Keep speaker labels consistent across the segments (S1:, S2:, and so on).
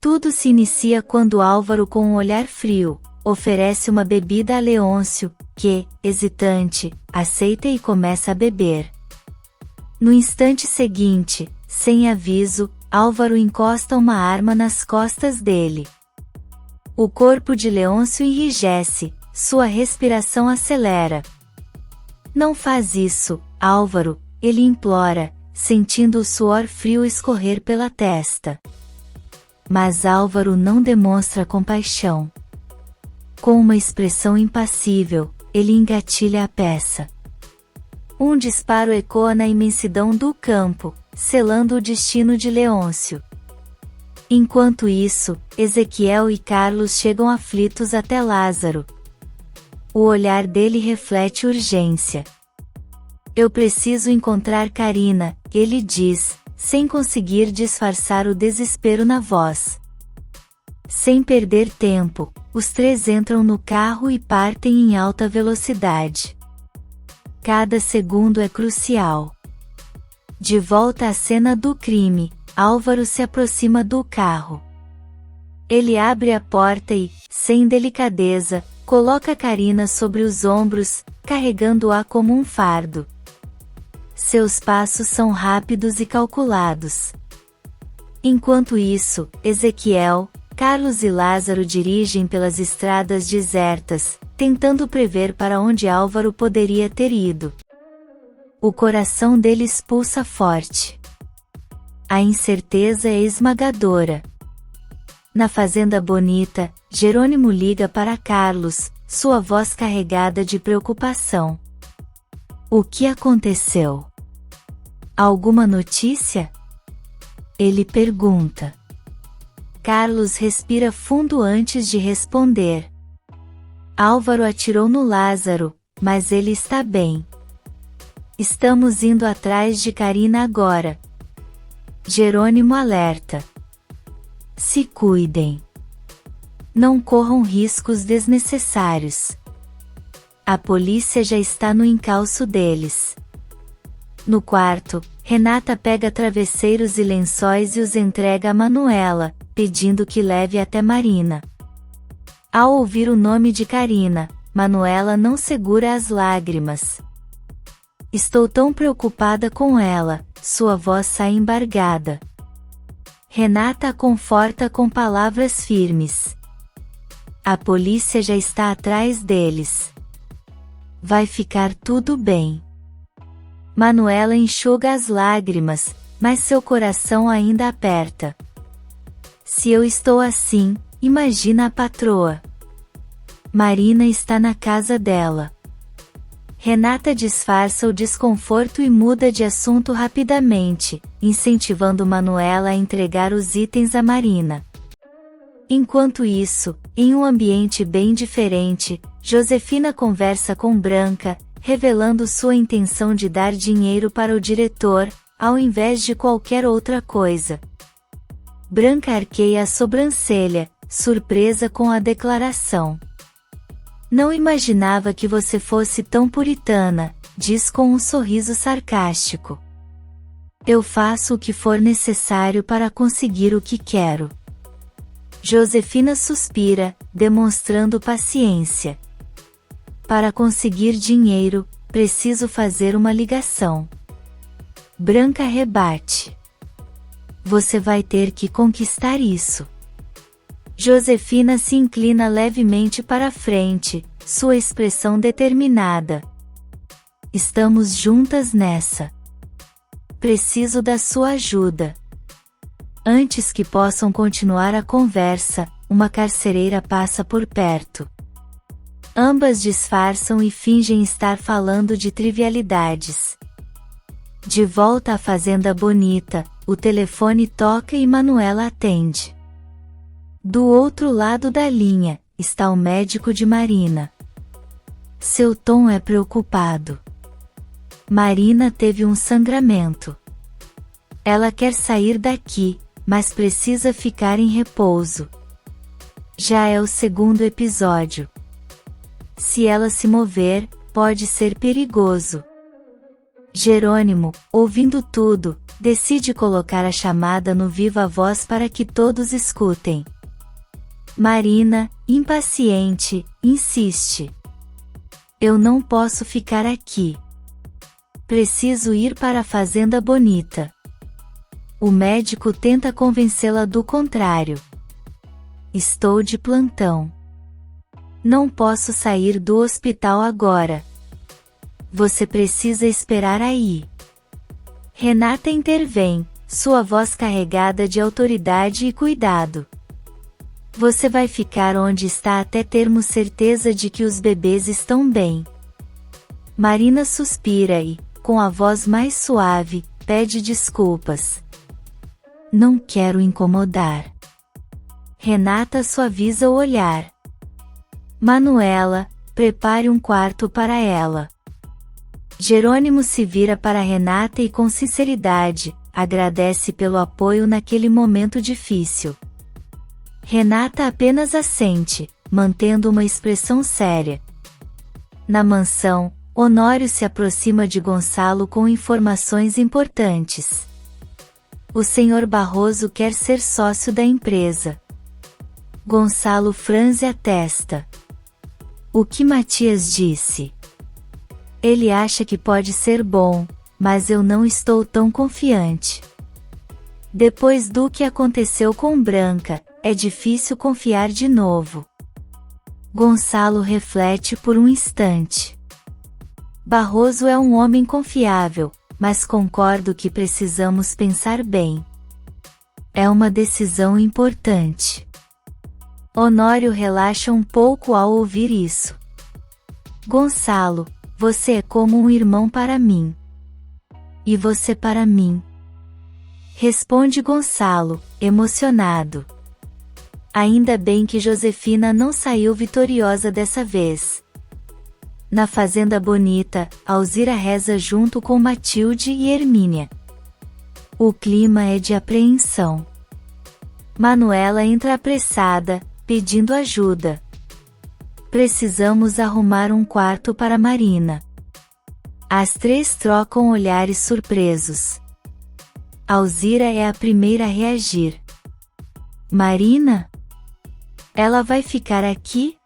S1: Tudo se inicia quando Álvaro, com um olhar frio, oferece uma bebida a Leôncio, que, hesitante, aceita e começa a beber. No instante seguinte, sem aviso, Álvaro encosta uma arma nas costas dele. O corpo de Leôncio enrijece, sua respiração acelera. Não faz isso, Álvaro, ele implora, sentindo o suor frio escorrer pela testa. Mas Álvaro não demonstra compaixão. Com uma expressão impassível, ele engatilha a peça. Um disparo ecoa na imensidão do campo, selando o destino de Leôncio. Enquanto isso, Ezequiel e Carlos chegam aflitos até Lázaro. O olhar dele reflete urgência. Eu preciso encontrar Carina, ele diz, sem conseguir disfarçar o desespero na voz. Sem perder tempo, os três entram no carro e partem em alta velocidade. Cada segundo é crucial. De volta à cena do crime, Álvaro se aproxima do carro. Ele abre a porta e, sem delicadeza, coloca Carina sobre os ombros, carregando-a como um fardo. Seus passos são rápidos e calculados. Enquanto isso, Ezequiel, Carlos e Lázaro dirigem pelas estradas desertas, tentando prever para onde Álvaro poderia ter ido. O coração deles pulsa forte. A incerteza é esmagadora. Na Fazenda Bonita, Jerônimo liga para Carlos, sua voz carregada de preocupação. O que aconteceu? Alguma notícia? Ele pergunta. Carlos respira fundo antes de responder. Álvaro atirou no Lázaro, mas ele está bem. Estamos indo atrás de Carina agora. Jerônimo alerta. Se cuidem. Não corram riscos desnecessários. A polícia já está no encalço deles. No quarto, Renata pega travesseiros e lençóis e os entrega a Manuela, pedindo que leve até Marina. Ao ouvir o nome de Carina, Manuela não segura as lágrimas. Estou tão preocupada com ela, sua voz sai embargada. Renata a conforta com palavras firmes. A polícia já está atrás deles. Vai ficar tudo bem. Manuela enxuga as lágrimas, mas seu coração ainda aperta. Se eu estou assim, imagina a patroa. Marina está na casa dela. Renata disfarça o desconforto e muda de assunto rapidamente, incentivando Manuela a entregar os itens a Marina. Enquanto isso, em um ambiente bem diferente, Josefina conversa com Branca, revelando sua intenção de dar dinheiro para o diretor, ao invés de qualquer outra coisa. Branca arqueia a sobrancelha, surpresa com a declaração. Não imaginava que você fosse tão puritana, diz com um sorriso sarcástico. Eu faço o que for necessário para conseguir o que quero. Josefina suspira, demonstrando paciência. Para conseguir dinheiro, preciso fazer uma ligação. Branca rebate. Você vai ter que conquistar isso. Josefina se inclina levemente para frente, sua expressão determinada. Estamos juntas nessa. Preciso da sua ajuda. Antes que possam continuar a conversa, uma carcereira passa por perto. Ambas disfarçam e fingem estar falando de trivialidades. De volta à Fazenda Bonita, o telefone toca e Manuela atende. Do outro lado da linha, está o médico de Marina. Seu tom é preocupado. Marina teve um sangramento. Ela quer sair daqui, mas precisa ficar em repouso. Já é o segundo episódio. Se ela se mover, pode ser perigoso. Jerônimo, ouvindo tudo, decide colocar a chamada no viva voz para que todos escutem. Marina, impaciente, insiste. Eu não posso ficar aqui. Preciso ir para a Fazenda Bonita. O médico tenta convencê-la do contrário. Estou de plantão. Não posso sair do hospital agora. Você precisa esperar aí. Renata intervém, sua voz carregada de autoridade e cuidado. Você vai ficar onde está até termos certeza de que os bebês estão bem. Marina suspira e, com a voz mais suave, pede desculpas. Não quero incomodar. Renata suaviza o olhar. Manuela, prepare um quarto para ela. Jerônimo se vira para Renata e com sinceridade, agradece pelo apoio naquele momento difícil. Renata apenas assente, mantendo uma expressão séria. Na mansão, Honório se aproxima de Gonçalo com informações importantes. O Sr. Barroso quer ser sócio da empresa. Gonçalo franze a testa. O que Matias disse? Ele acha que pode ser bom, mas eu não estou tão confiante. Depois do que aconteceu com Branca, é difícil confiar de novo. Gonçalo reflete por um instante. Barroso é um homem confiável, mas concordo que precisamos pensar bem. É uma decisão importante. Honório relaxa um pouco ao ouvir isso. Gonçalo, você é como um irmão para mim. E você para mim. Responde Gonçalo, emocionado. Ainda bem que Josefina não saiu vitoriosa dessa vez. Na Fazenda Bonita, Alzira reza junto com Matilde e Hermínia. O clima é de apreensão. Manuela entra apressada, pedindo ajuda. Precisamos arrumar um quarto para Marina. As três trocam olhares surpresos. Alzira é a primeira a reagir. Marina? Ela vai ficar aqui?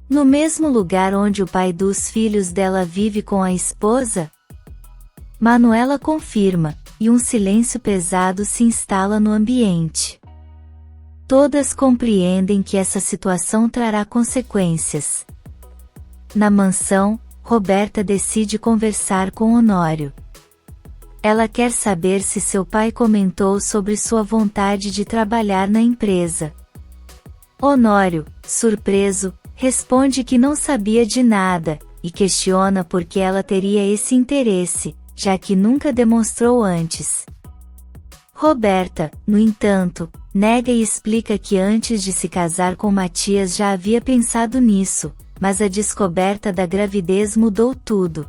S1: No mesmo lugar onde o pai dos filhos dela vive com a esposa? Manuela confirma, e um silêncio pesado se instala no ambiente. Todas compreendem que essa situação trará consequências. Na mansão, Roberta decide conversar com Honório. Ela quer saber se seu pai comentou sobre sua vontade de trabalhar na empresa. Honório, surpreso, responde que não sabia de nada, e questiona por que ela teria esse interesse, já que nunca demonstrou antes. Roberta, no entanto, nega e explica que antes de se casar com Matias já havia pensado nisso, mas a descoberta da gravidez mudou tudo.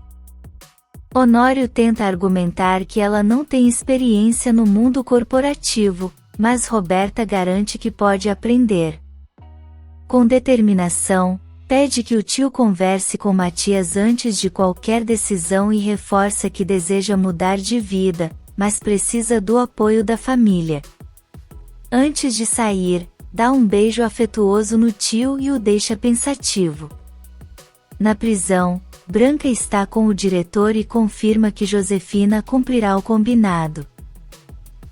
S1: Honório tenta argumentar que ela não tem experiência no mundo corporativo, mas Roberta garante que pode aprender. Com determinação, pede que o tio converse com Matias antes de qualquer decisão e reforça que deseja mudar de vida, mas precisa do apoio da família. Antes de sair, dá um beijo afetuoso no tio e o deixa pensativo. Na prisão, Branca está com o diretor e confirma que Josefina cumprirá o combinado.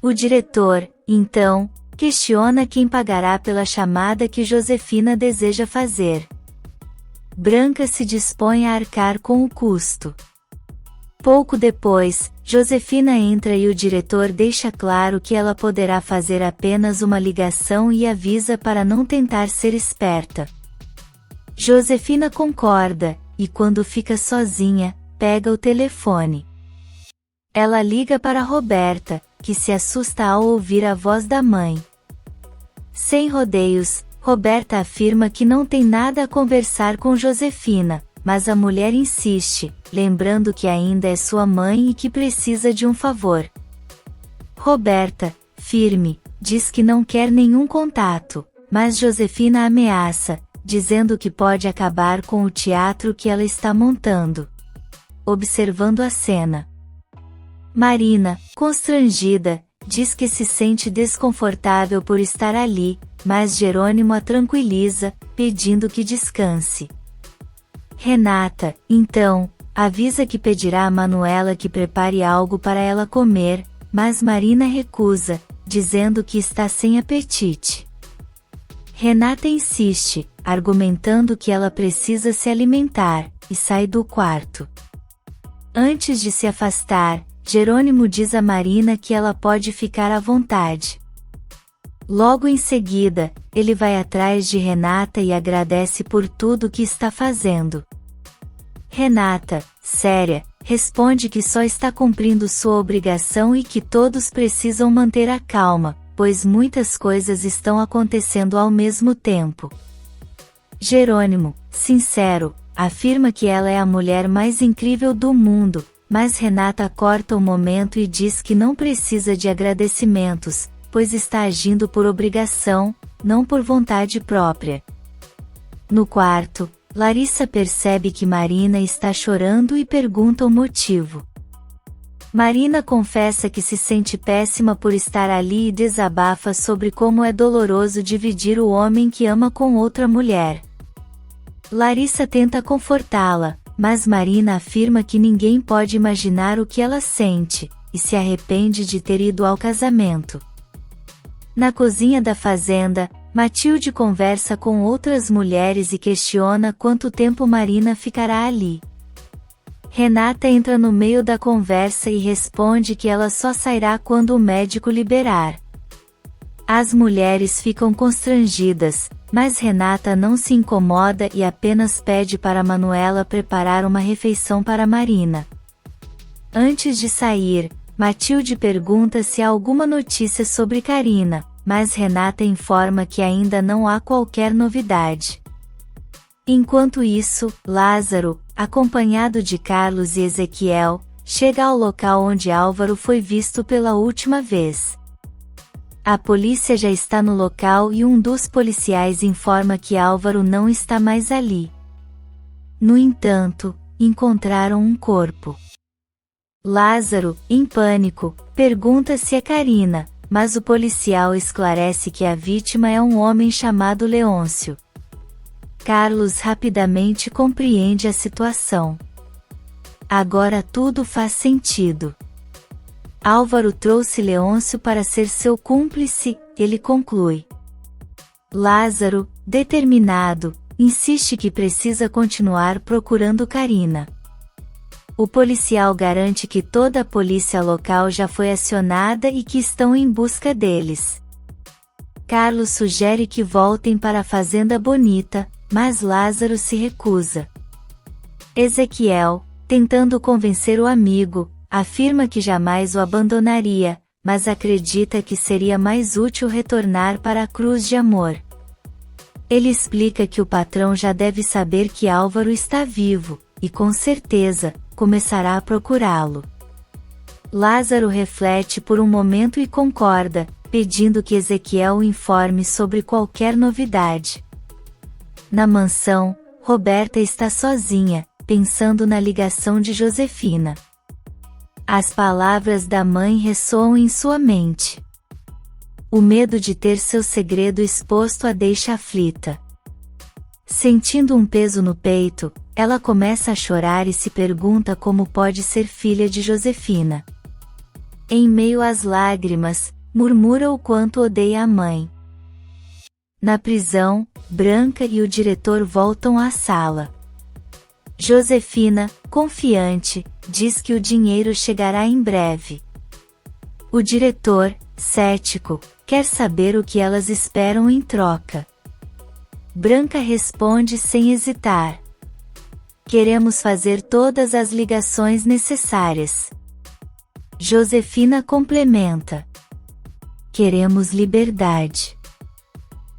S1: O diretor, então, questiona quem pagará pela chamada que Josefina deseja fazer. Branca se dispõe a arcar com o custo. Pouco depois, Josefina entra e o diretor deixa claro que ela poderá fazer apenas uma ligação e avisa para não tentar ser esperta. Josefina concorda, e quando fica sozinha, pega o telefone. Ela liga para Roberta, que se assusta ao ouvir a voz da mãe. Sem rodeios, Roberta afirma que não tem nada a conversar com Josefina, mas a mulher insiste, lembrando que ainda é sua mãe e que precisa de um favor. Roberta, firme, diz que não quer nenhum contato, mas Josefina ameaça, dizendo que pode acabar com o teatro que ela está montando. Observando a cena. Marina, constrangida, diz que se sente desconfortável por estar ali, mas Jerônimo a tranquiliza, pedindo que descanse. Renata, então, avisa que pedirá a Manuela que prepare algo para ela comer, mas Marina recusa, dizendo que está sem apetite. Renata insiste, argumentando que ela precisa se alimentar, e sai do quarto. Antes de se afastar, Jerônimo diz a Marina que ela pode ficar à vontade. Logo em seguida, ele vai atrás de Renata e agradece por tudo que está fazendo. Renata, séria, responde que só está cumprindo sua obrigação e que todos precisam manter a calma, pois muitas coisas estão acontecendo ao mesmo tempo. Jerônimo, sincero, afirma que ela é a mulher mais incrível do mundo, mas Renata corta o momento e diz que não precisa de agradecimentos, pois está agindo por obrigação, não por vontade própria. No quarto, Larissa percebe que Marina está chorando e pergunta o motivo. Marina confessa que se sente péssima por estar ali e desabafa sobre como é doloroso dividir o homem que ama com outra mulher. Larissa tenta confortá-la, mas Marina afirma que ninguém pode imaginar o que ela sente, e se arrepende de ter ido ao casamento. Na cozinha da fazenda, Matilde conversa com outras mulheres e questiona quanto tempo Marina ficará ali. Renata entra no meio da conversa e responde que ela só sairá quando o médico liberar. As mulheres ficam constrangidas, mas Renata não se incomoda e apenas pede para Manuela preparar uma refeição para Marina. Antes de sair, Matilde pergunta se há alguma notícia sobre Carina, mas Renata informa que ainda não há qualquer novidade. Enquanto isso, Lázaro, acompanhado de Carlos e Ezequiel, chega ao local onde Álvaro foi visto pela última vez. A polícia já está no local e um dos policiais informa que Álvaro não está mais ali. No entanto, encontraram um corpo. Lázaro, em pânico, pergunta se é Carina, mas o policial esclarece que a vítima é um homem chamado Leôncio. Carlos rapidamente compreende a situação. Agora tudo faz sentido. Álvaro trouxe Leôncio para ser seu cúmplice, ele conclui. Lázaro, determinado, insiste que precisa continuar procurando Carina. O policial garante que toda a polícia local já foi acionada e que estão em busca deles. Carlos sugere que voltem para a Fazenda Bonita, mas Lázaro se recusa. Ezequiel, tentando convencer o amigo, afirma que jamais o abandonaria, mas acredita que seria mais útil retornar para a Cruz de Amor. Ele explica que o patrão já deve saber que Álvaro está vivo, e com certeza, começará a procurá-lo. Lázaro reflete por um momento e concorda, pedindo que Ezequiel o informe sobre qualquer novidade. Na mansão, Roberta está sozinha, pensando na ligação de Josefina. As palavras da mãe ressoam em sua mente. O medo de ter seu segredo exposto a deixa aflita. Sentindo um peso no peito, ela começa a chorar e se pergunta como pode ser filha de Josefina. Em meio às lágrimas, murmura o quanto odeia a mãe. Na prisão, Branca e o diretor voltam à sala. Josefina, confiante, diz que o dinheiro chegará em breve. O diretor, cético, quer saber o que elas esperam em troca. Branca responde sem hesitar. Queremos fazer todas as ligações necessárias. Josefina complementa. Queremos liberdade.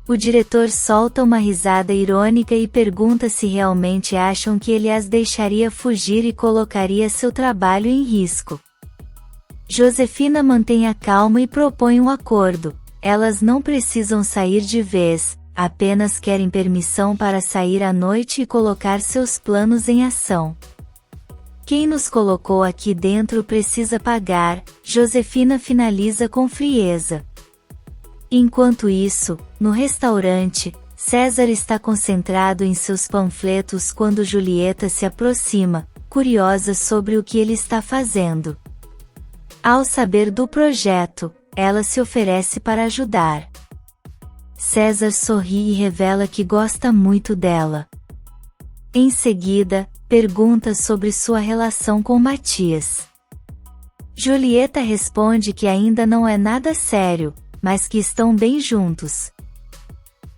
S1: O diretor solta uma risada irônica e pergunta se realmente acham que ele as deixaria fugir e colocaria seu trabalho em risco. Josefina mantém a calma e propõe um acordo. Elas não precisam sair de vez, apenas querem permissão para sair à noite e colocar seus planos em ação. Quem nos colocou aqui dentro precisa pagar, Josefina finaliza com frieza. Enquanto isso, no restaurante, César está concentrado em seus panfletos quando Julieta se aproxima, curiosa sobre o que ele está fazendo. Ao saber do projeto, ela se oferece para ajudar. César sorri e revela que gosta muito dela. Em seguida, pergunta sobre sua relação com Matias. Julieta responde que ainda não é nada sério, mas que estão bem juntos.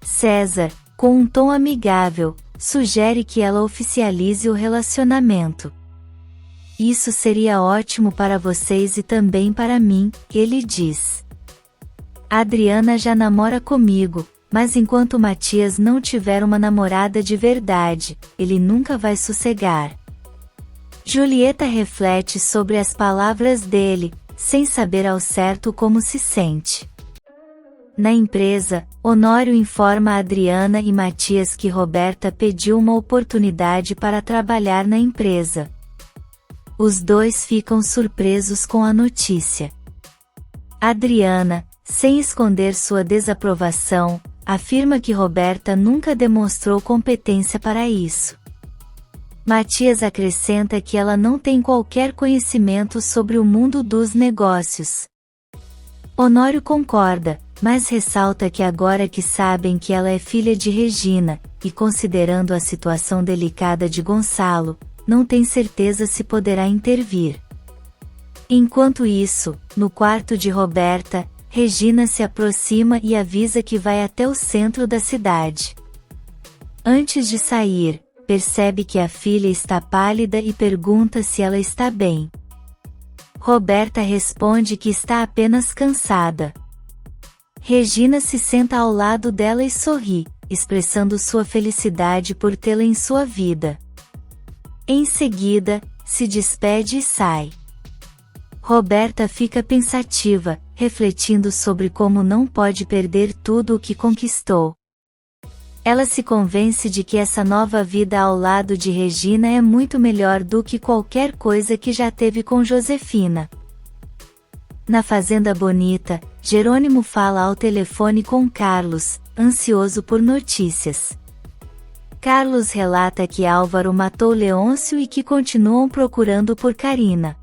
S1: César, com um tom amigável, sugere que ela oficialize o relacionamento. Isso seria ótimo para vocês e também para mim, ele diz. Adriana já namora comigo, mas enquanto Matias não tiver uma namorada de verdade, ele nunca vai sossegar. Julieta reflete sobre as palavras dele, sem saber ao certo como se sente. Na empresa, Honório informa a Adriana e Matias que Roberta pediu uma oportunidade para trabalhar na empresa. Os dois ficam surpresos com a notícia. Adriana, sem esconder sua desaprovação, afirma que Roberta nunca demonstrou competência para isso. Matias acrescenta que ela não tem qualquer conhecimento sobre o mundo dos negócios. Honório concorda, mas ressalta que agora que sabem que ela é filha de Regina, e considerando a situação delicada de Gonçalo, não tem certeza se poderá intervir. Enquanto isso, no quarto de Roberta, Regina se aproxima e avisa que vai até o centro da cidade. Antes de sair, percebe que a filha está pálida e pergunta se ela está bem. Roberta responde que está apenas cansada. Regina se senta ao lado dela e sorri, expressando sua felicidade por tê-la em sua vida. Em seguida, se despede e sai. Roberta fica pensativa, refletindo sobre como não pode perder tudo o que conquistou. Ela se convence de que essa nova vida ao lado de Regina é muito melhor do que qualquer coisa que já teve com Josefina. Na Fazenda Bonita, Jerônimo fala ao telefone com Carlos, ansioso por notícias. Carlos relata que Álvaro matou Leôncio e que continuam procurando por Carina.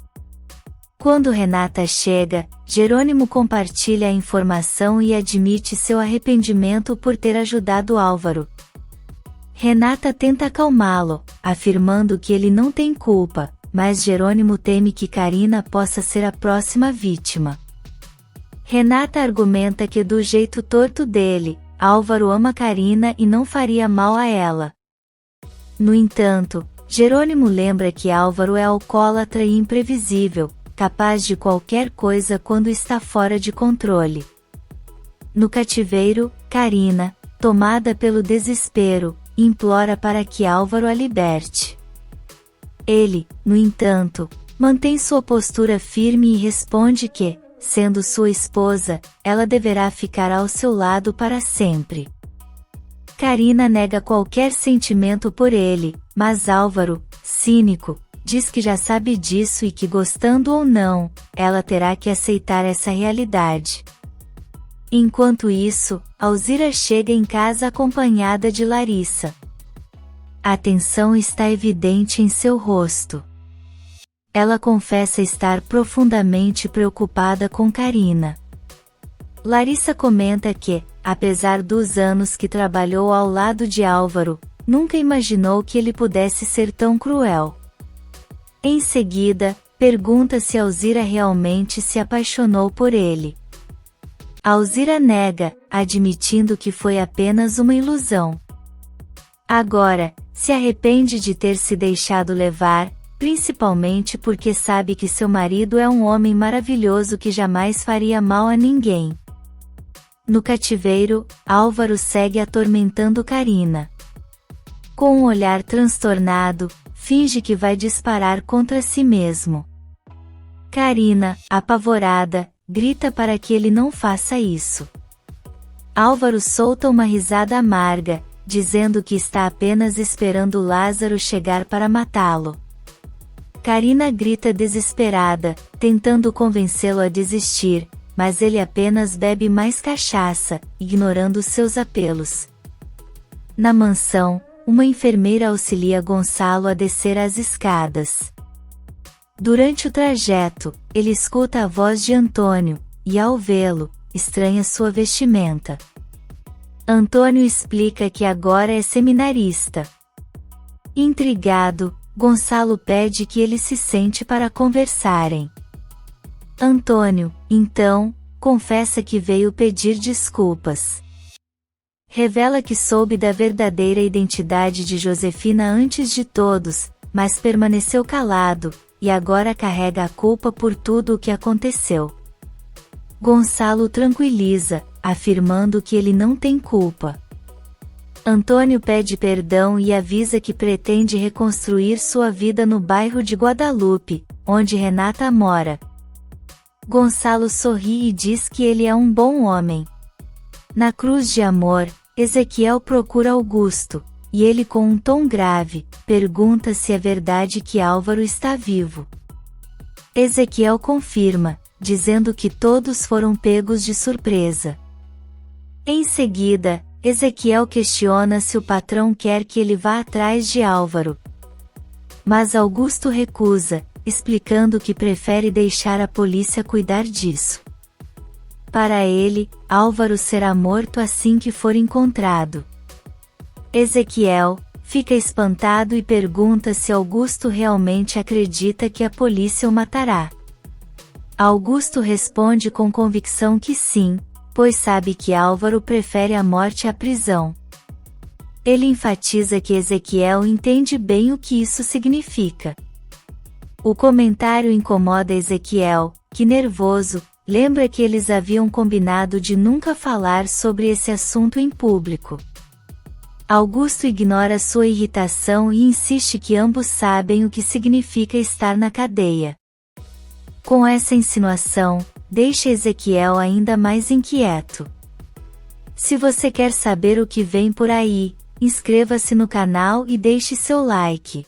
S1: Quando Renata chega, Jerônimo compartilha a informação e admite seu arrependimento por ter ajudado Álvaro. Renata tenta acalmá-lo, afirmando que ele não tem culpa, mas Jerônimo teme que Carina possa ser a próxima vítima. Renata argumenta que do jeito torto dele, Álvaro ama Carina e não faria mal a ela. No entanto, Jerônimo lembra que Álvaro é alcoólatra e imprevisível, capaz de qualquer coisa quando está fora de controle. No cativeiro, Carina, tomada pelo desespero, implora para que Álvaro a liberte. Ele, no entanto, mantém sua postura firme e responde que, sendo sua esposa, ela deverá ficar ao seu lado para sempre. Carina nega qualquer sentimento por ele, mas Álvaro, cínico, diz que já sabe disso e que gostando ou não, ela terá que aceitar essa realidade. Enquanto isso, Alzira chega em casa acompanhada de Larissa. A tensão está evidente em seu rosto. Ela confessa estar profundamente preocupada com Carina. Larissa comenta que, apesar dos anos que trabalhou ao lado de Álvaro, nunca imaginou que ele pudesse ser tão cruel. Em seguida, pergunta se Alzira realmente se apaixonou por ele. Alzira nega, admitindo que foi apenas uma ilusão. Agora, se arrepende de ter se deixado levar, principalmente porque sabe que seu marido é um homem maravilhoso que jamais faria mal a ninguém. No cativeiro, Álvaro segue atormentando Carina. Com um olhar transtornado, finge que vai disparar contra si mesmo. Carina, apavorada, grita para que ele não faça isso. Álvaro solta uma risada amarga, dizendo que está apenas esperando Lázaro chegar para matá-lo. Karina grita desesperada, tentando convencê-lo a desistir, mas ele apenas bebe mais cachaça, ignorando seus apelos. Na mansão, uma enfermeira auxilia Gonçalo a descer as escadas. Durante o trajeto, ele escuta a voz de Antônio, e ao vê-lo, estranha sua vestimenta. Antônio explica que agora é seminarista. Intrigado, Gonçalo pede que ele se sente para conversarem. Antônio, então, confessa que veio pedir desculpas. Revela que soube da verdadeira identidade de Josefina antes de todos, mas permaneceu calado, e agora carrega a culpa por tudo o que aconteceu. Gonçalo tranquiliza, afirmando que ele não tem culpa. Antônio pede perdão e avisa que pretende reconstruir sua vida no bairro de Guadalupe, onde Renata mora. Gonçalo sorri e diz que ele é um bom homem. Na cruz de amor, Ezequiel procura Augusto, e ele com um tom grave, pergunta se é verdade que Álvaro está vivo. Ezequiel confirma, dizendo que todos foram pegos de surpresa. Em seguida, Ezequiel questiona se o patrão quer que ele vá atrás de Álvaro. Mas Augusto recusa, explicando que prefere deixar a polícia cuidar disso. Para ele, Álvaro será morto assim que for encontrado. Ezequiel fica espantado e pergunta se Augusto realmente acredita que a polícia o matará. Augusto responde com convicção que sim, pois sabe que Álvaro prefere a morte à prisão. Ele enfatiza que Ezequiel entende bem o que isso significa. O comentário incomoda Ezequiel, que nervoso, lembra que eles haviam combinado de nunca falar sobre esse assunto em público. Augusto ignora sua irritação e insiste que ambos sabem o que significa estar na cadeia. Com essa insinuação, deixa Ezequiel ainda mais inquieto. Se você quer saber o que vem por aí, inscreva-se no canal e deixe seu like.